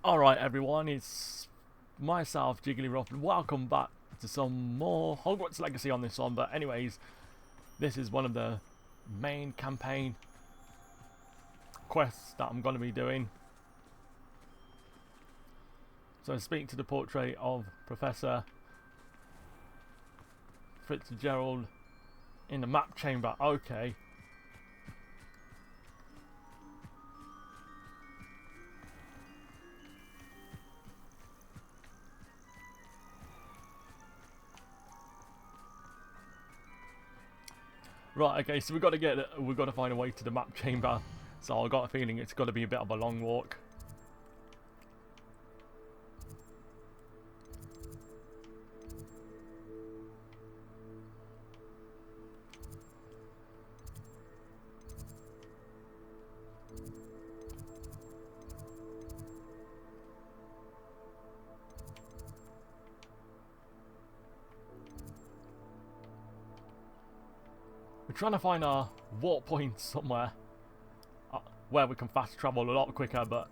Alright everyone, it's myself, Jiggly Ruff, and welcome back to some more Hogwarts Legacy on this one. But anyways, this is one of the main campaign quests that I'm going to be doing. So speak to the portrait of Professor Fitzgerald in the map chamber. Okay. Right, okay, so we've got to find a way to the map chamber. So I've got a feeling it's got to be a bit of a long walk. We're trying to find a warp point somewhere where we can fast travel a lot quicker, but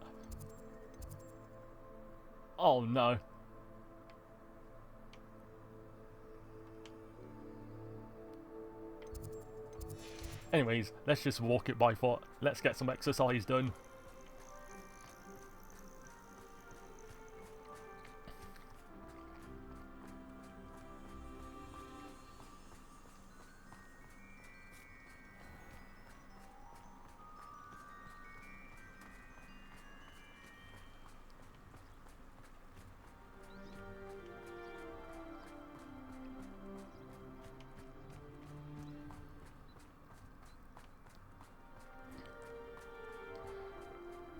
oh no. Anyways, let's just walk it by foot. Let's get some exercise done.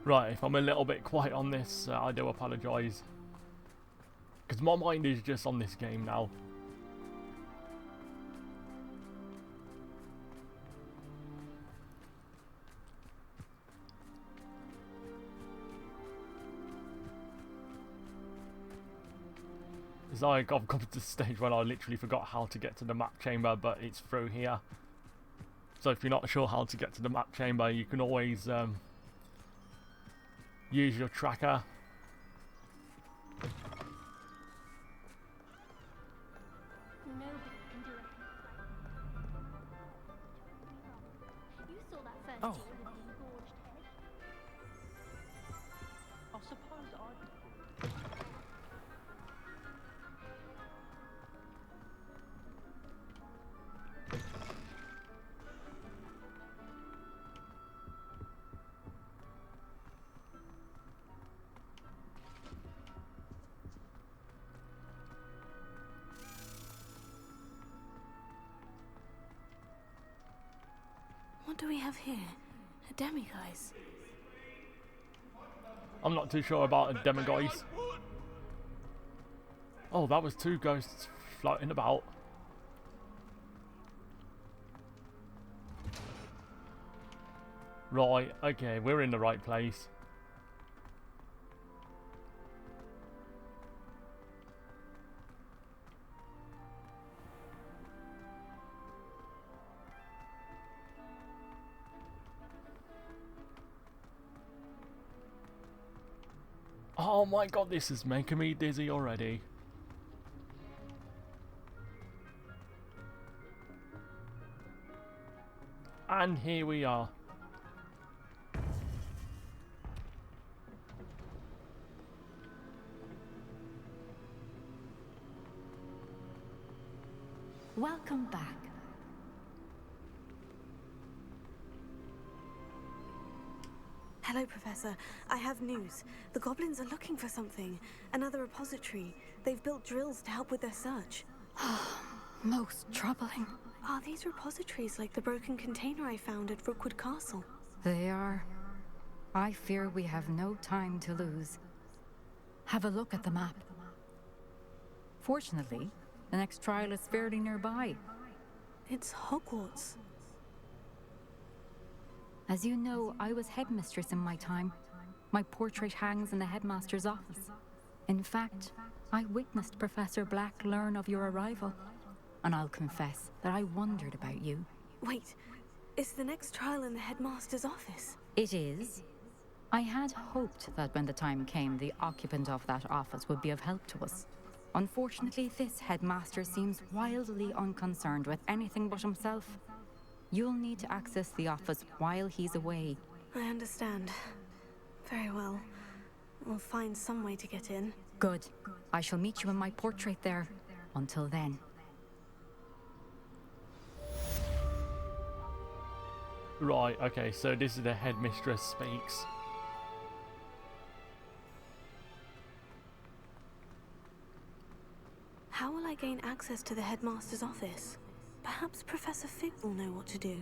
Right, if I'm a little bit quiet on this, I do apologise. Because my mind is just on this game now. It's like I've come to the stage where I literally forgot how to get to the map chamber, but it's through here. So if you're not sure how to get to the map chamber, you can always use your tracker. Oh. I suppose I. What do we have here? A demiguise? I'm not too sure about a demiguise. Oh, that was two ghosts floating about. Right, okay, we're in the right place. Oh my god, this is making me dizzy already. And here we are. Welcome back. Hello, Professor. I have news. The goblins are looking for something. Another repository. They've built drills to help with their search. Most troubling. Are these repositories like the broken container I found at Rookwood Castle? They are. I fear we have no time to lose. Have a look at the map. Fortunately, the next trial is fairly nearby. It's Hogwarts. As you know, I was headmistress in my time. My portrait hangs in the headmaster's office. In fact, I witnessed Professor Black learn of your arrival. And I'll confess that I wondered about you. Wait, is the next trial in the headmaster's office? It is. I had hoped that when the time came, the occupant of that office would be of help to us. Unfortunately, this headmaster seems wildly unconcerned with anything but himself. You'll need to access the office while he's away. I understand. Very well. We'll find some way to get in. Good. I shall meet you in my portrait there. Until then. Right, okay, so this is the headmistress speaks. How will I gain access to the headmaster's office? Perhaps Professor Fig will know what to do.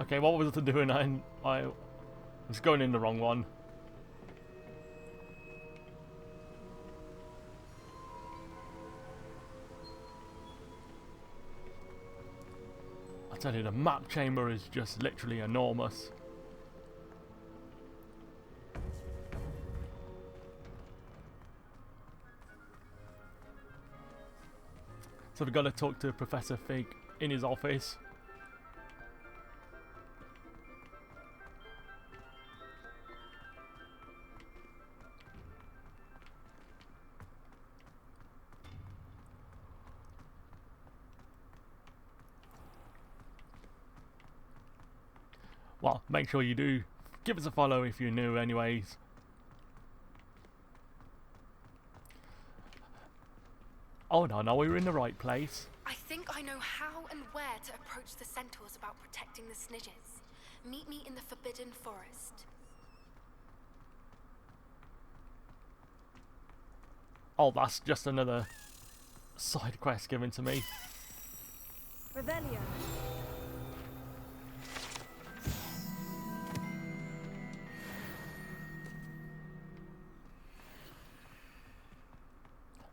Okay, what was I doing? I was going in the wrong one. I tell you, the map chamber is just literally enormous. So we've got to talk to Professor Fig in his office. Well, make sure you do give us a follow if you're new anyways. Oh no, we were in the right place. I think I know how and where to approach the centaurs about protecting the Snidges. Meet me in the Forbidden Forest. Oh, that's just another side quest given to me. Revelio.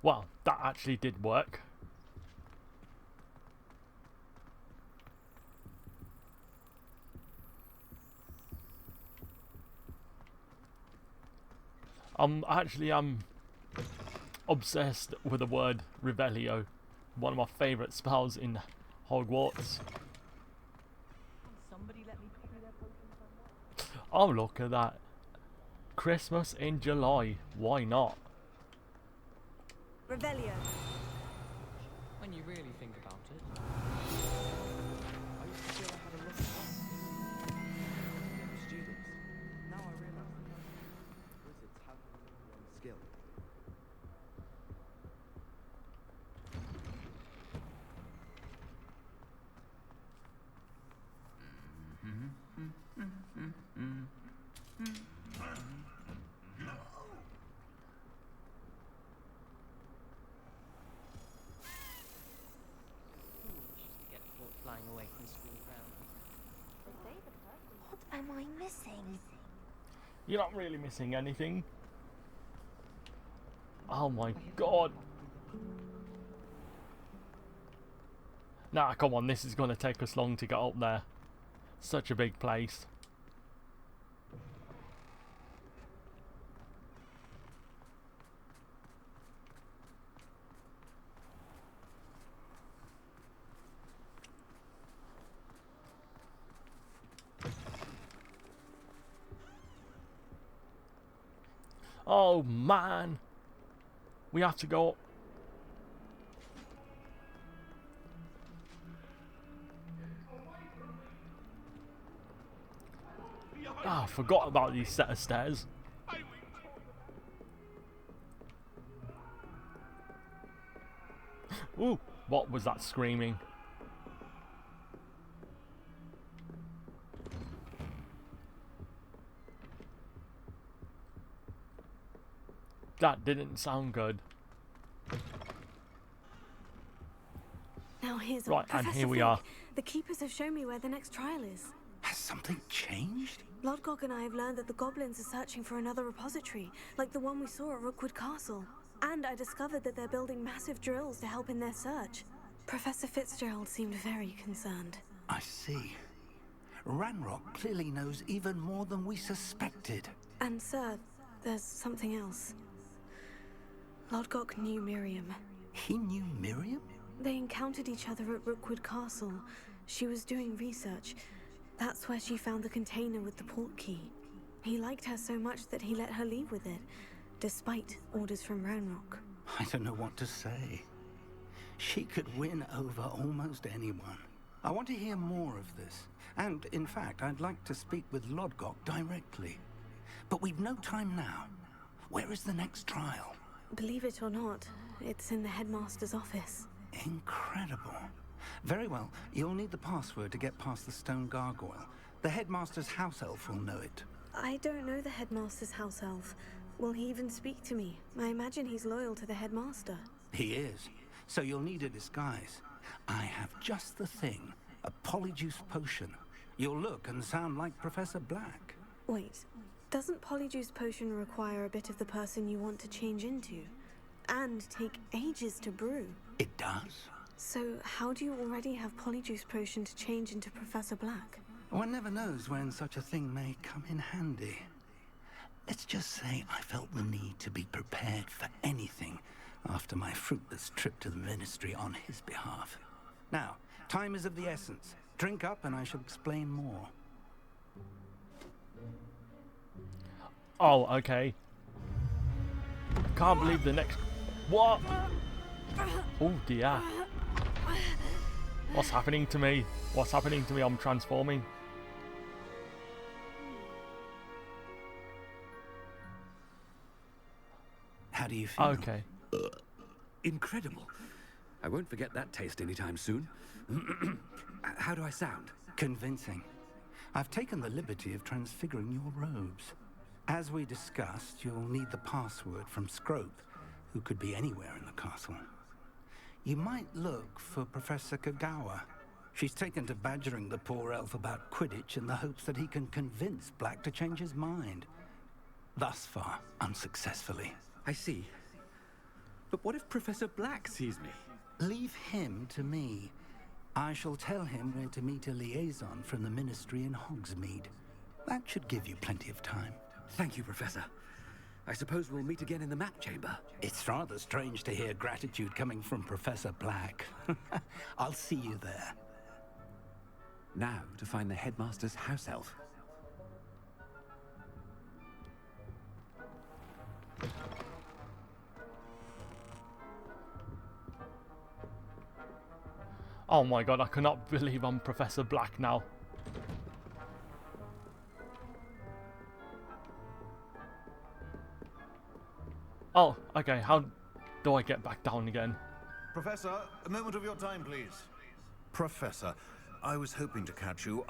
Well, that actually did work. I'm obsessed with the word Revelio, one of my favourite spells in Hogwarts. Somebody let me copy their potions somewhere. Oh, look at that. Christmas in July, why not? Revelio. When you really think about it. I used to feel I had a lot of fun. Students. Now I realise that wizards have skill. Get caught flying away from school grounds. What am I missing? You're not really missing anything. Oh my god. Nah, come on, this is going to take us long to get up there. Such a big place. Oh man, we have to go. Ah, I forgot about these set of stairs. Ooh, what was that screaming? That didn't sound good. Now here's Right, and Professor here we Fig, are. The keepers have shown me where the next trial is. Has something changed? Lodgok and I have learned that the goblins are searching for another repository, like the one we saw at Rookwood Castle. And I discovered that they're building massive drills to help in their search. Professor Fitzgerald seemed very concerned. I see. Ranrock clearly knows even more than we suspected. And sir, there's something else. Lodgok knew Miriam. He knew Miriam? They encountered each other at Rookwood Castle. She was doing research. That's where she found the container with the portkey. He liked her so much that he let her leave with it, despite orders from Ranrock. I don't know what to say. She could win over almost anyone. I want to hear more of this. And, in fact, I'd like to speak with Lodgok directly. But we've no time now. Where is the next trial? Believe it or not, it's in the headmaster's office. Incredible. Very well. You'll need the password to get past the stone gargoyle. The headmaster's house elf will know it. I don't know the headmaster's house elf. Will he even speak to me? I imagine he's loyal to the headmaster. He is. So you'll need a disguise. I have just the thing. A Polyjuice potion. You'll look and sound like Professor Black. Wait, doesn't Polyjuice potion require a bit of the person you want to change into? And take ages to brew? It does. So how do you already have Polyjuice potion to change into Professor Black? One never knows when such a thing may come in handy. Let's just say I felt the need to be prepared for anything after my fruitless trip to the Ministry on his behalf. Now, time is of the essence. Drink up and I shall explain more. Oh, okay. Can't believe the next... What? Oh dear. What's happening to me? What's happening to me? I'm transforming. How do you feel? Okay. Incredible. I won't forget that taste anytime soon. How do I sound? Convincing. I've taken the liberty of transfiguring your robes. As we discussed, you'll need the password from Scrope, who could be anywhere in the castle. You might look for Professor Kagawa. She's taken to badgering the poor elf about Quidditch in the hopes that he can convince Black to change his mind. Thus far, unsuccessfully. I see. But what if Professor Black sees me? Leave him to me. I shall tell him where to meet a liaison from the Ministry in Hogsmeade. That should give you plenty of time. Thank you, Professor. I suppose we'll meet again in the map chamber. It's rather strange to hear gratitude coming from Professor Black. I'll see you there. Now to find the headmaster's house elf. Oh my god, I cannot believe I'm Professor Black now. Oh, okay, how do I get back down again? Professor, a moment of your time, please. Professor, I was hoping to catch you.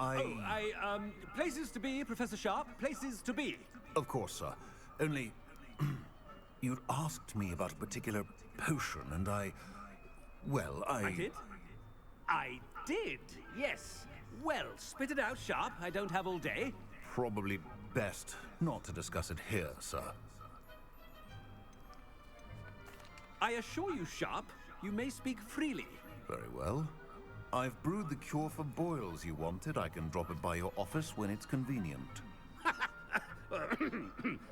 Places to be, Professor Sharp, places to be. Of course, sir. Only, you'd asked me about a particular potion, and well, I did? I did, yes. Well, spit it out, Sharp. I don't have all day. Probably best not to discuss it here, sir. I assure you, Sharp, you may speak freely. Very well. I've brewed the cure for boils you wanted. I can drop it by your office when it's convenient.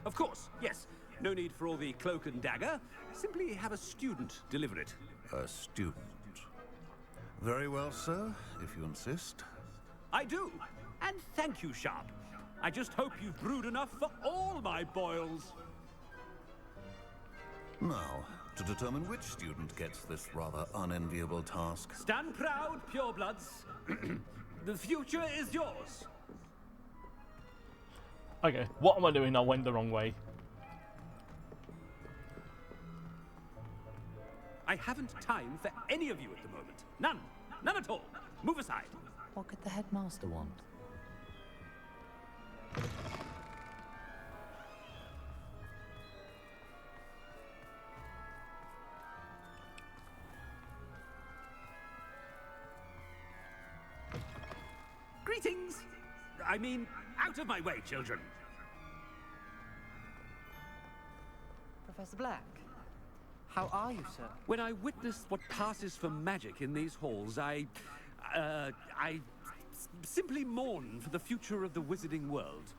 Of course, yes. No need for all the cloak and dagger. Simply have a student deliver it. A student. Very well, sir, if you insist. I do. And thank you, Sharp. I just hope you've brewed enough for all my boils. Now, to determine which student gets this rather unenviable task. Stand proud, purebloods. The future is yours. Okay, what am I doing? I went the wrong way. I haven't time for any of you at the moment. None. None at all. Move aside. What could the headmaster want? Greetings! I mean, out of my way, children. Professor Black, how are you, sir? When I witnessed what passes for magic in these halls, I simply mourn for the future of the wizarding world.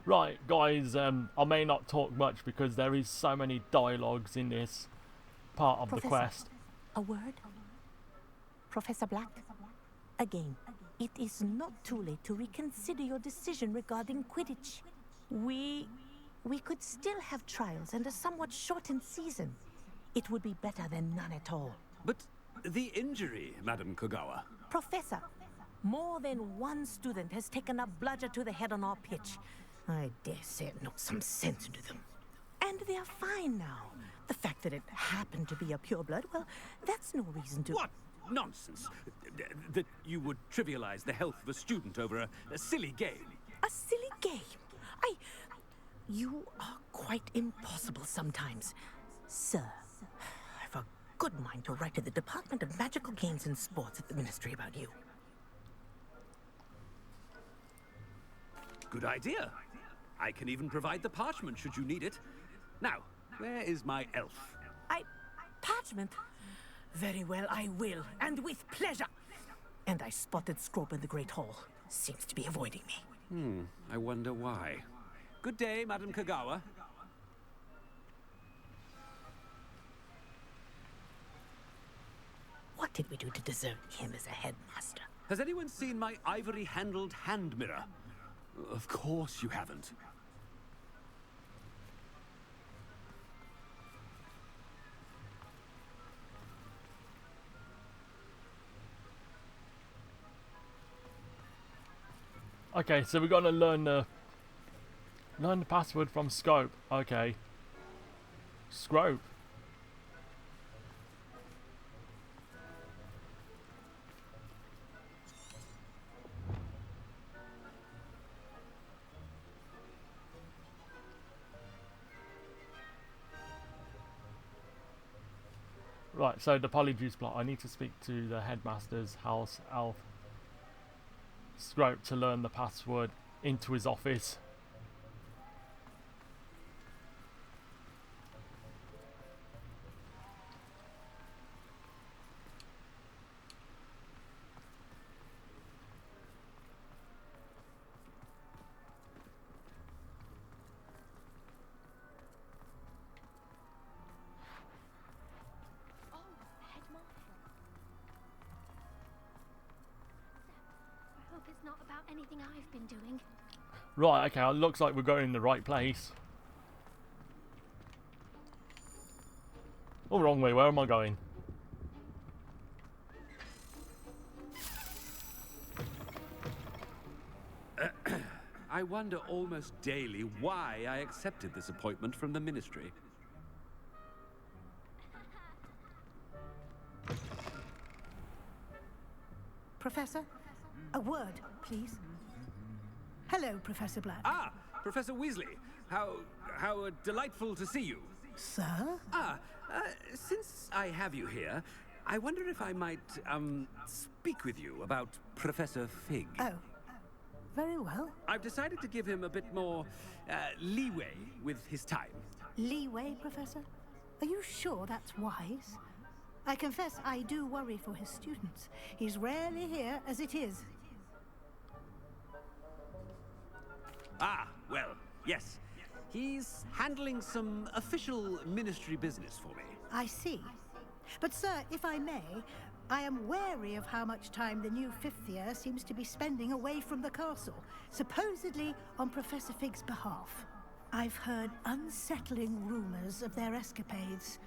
Right, guys, I may not talk much because there is so many dialogues in this. part of the Professor, quest. a word? Professor Black, again, it is not too late to reconsider your decision regarding Quidditch. We could still have trials and a somewhat shortened season. It would be better than none at all. But the injury, Madam Kogawa. Professor, more than one student has taken a bludger to the head on our pitch. I dare say it knocked some sense into them. And they are fine now. The fact that it happened to be a pureblood, well, that's no reason to... What nonsense! That you would trivialize the health of a student over a silly game. A silly game? You are quite impossible sometimes. Sir, I've a good mind to write to the Department of Magical Games and Sports at the Ministry about you. Good idea. I can even provide the parchment should you need it. Now, where is my elf? Parchment? Very well, I will, and with pleasure. And I spotted Scrope in the Great Hall. Seems to be avoiding me. I wonder why. Good day, Madam Kogawa. What did we do to deserve him as a headmaster? Has anyone seen my ivory-handled hand mirror? Of course you haven't. Okay, so we're gonna learn the password from Scope. Okay. Scrope. Right, so the Polyjuice plot. I need to speak to the headmaster's house elf Scrope to learn the password into his office. It's not about anything I've been doing. Right, okay, it looks like we're going in the right place. Oh, wrong way, where am I going? I wonder almost daily why I accepted this appointment from the Ministry. Professor, a word, please. Hello, Professor Black. Ah, Professor Weasley. How delightful to see you. Sir? Since I have you here, I wonder if I might, speak with you about Professor Fig. Oh, very well. I've decided to give him a bit more, leeway with his time. Leeway, Professor? Are you sure that's wise? I confess I do worry for his students. He's rarely here as it is. Ah, well, yes. He's handling some official ministry business for me. I see. But, sir, if I may, I am wary of how much time the new fifth year seems to be spending away from the castle, supposedly on Professor Fig's behalf. I've heard unsettling rumors of their escapades.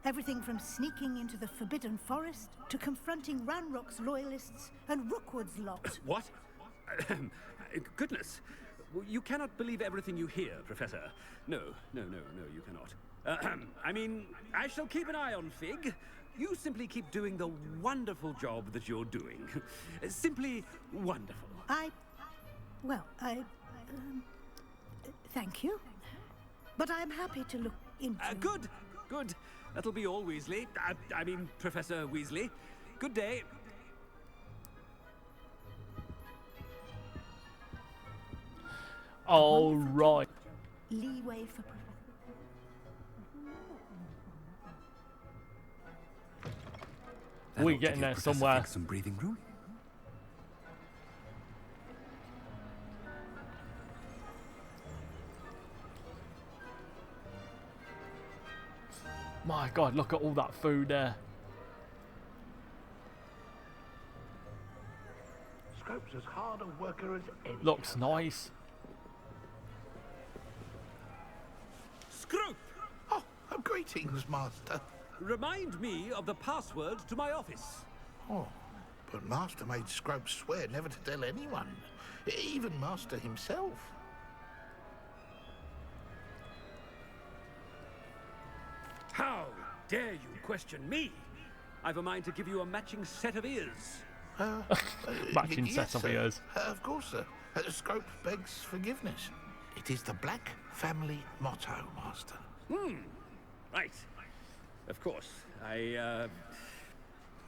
Everything from sneaking into the Forbidden Forest to confronting Ranrock's loyalists and Rookwood's lot. What? Goodness. You cannot believe everything you hear, Professor. No, you cannot. I mean, I shall keep an eye on Fig. You simply keep doing the wonderful job that you're doing. Simply wonderful. Thank you. But I'm happy to look into... Good. That'll be all, Weasley. I mean, Professor Weasley. Good day. All right. Leeway for... We're getting there somewhere. Some breathing room. My God, look at all that food there. Scrope's as hard a worker as any. Looks nice. Scrope! Oh, greetings, Master. Remind me of the password to my office. Oh, but Master made Scrope swear never to tell anyone, even Master himself. How dare you question me? I've a mind to give you a matching set of ears. Matching set of ears. Of course, sir. Scrope begs forgiveness. It is the Black family motto, Master. Right. Of course.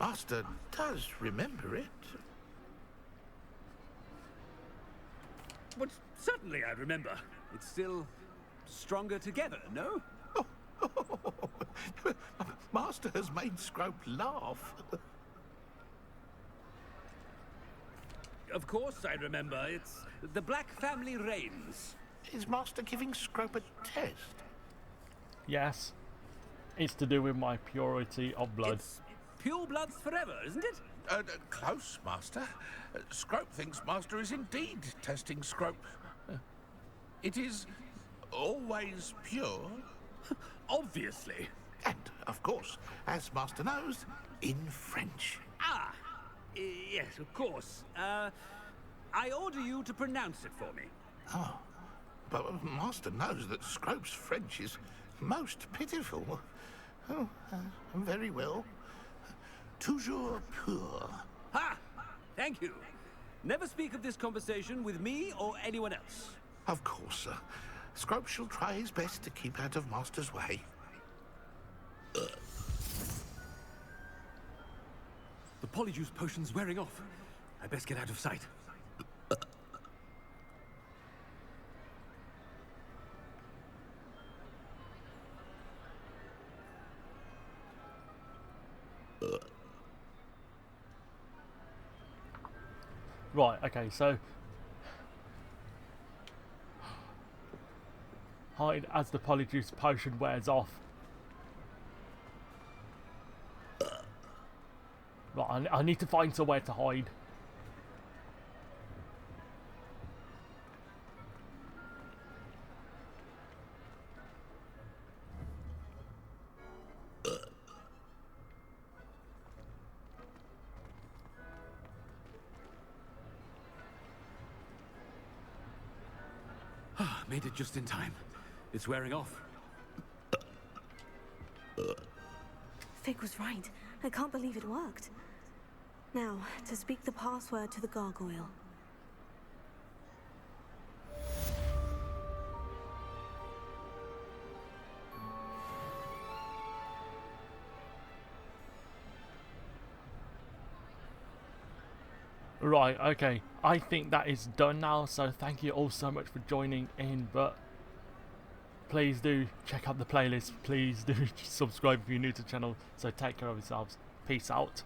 Master does remember it. But certainly I remember. It's still stronger together, no? Master has made Scrope laugh. Of course I remember. It's the Black family reigns. Is Master giving Scrope a test? Yes. It's to do with my purity of blood. It's pure bloods forever, isn't it? Close, Master. Scrope thinks Master is indeed testing Scrope. It is always pure. Obviously. And, of course, as Master knows, in French. Ah, yes, of course. I order you to pronounce it for me. Oh, but Master knows that Scrope's French is most pitiful. Oh, very well. Toujours pur. Ha! Thank you. Never speak of this conversation with me or anyone else. Of course, sir. Scrope shall try his best to keep out of Master's way. The Polyjuice potion's wearing off. I best get out of sight. Right, okay, so hide as the Polyjuice potion wears off. Right, I need to find somewhere to hide. Made it just in time. It's wearing off. Fig was right. I can't believe it worked. Now, to speak the password to the gargoyle. Right, okay. I think that is done now, so thank you all so much for joining in, but please do check out the playlist. Please do subscribe if you're new to the channel. So take care of yourselves. Peace out.